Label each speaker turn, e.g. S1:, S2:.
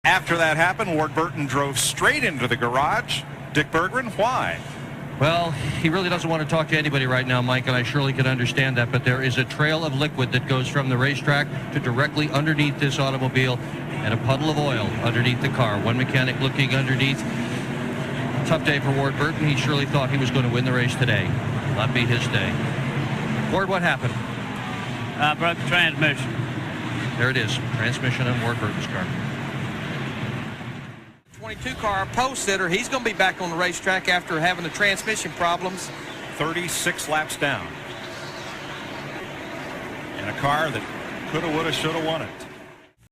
S1: After that happened, Ward Burton drove straight into the garage. Dick Berggren, why?
S2: Well, he really doesn't want to talk to anybody right now, Mike, and I surely can understand that, but there is a trail of liquid that goes from the racetrack to directly underneath this automobile and a puddle of oil underneath the car. One mechanic looking underneath. Tough day for Ward Burton. He surely thought he was going to win the race today. Will not be his day. Ward, what happened?
S3: I broke the transmission.
S2: There it is. Transmission on Ward Burton's car.
S4: 22 car pole sitter. He's going to be back on the racetrack after having the transmission problems.
S1: 36 laps down. In a car that coulda, woulda, shoulda won it.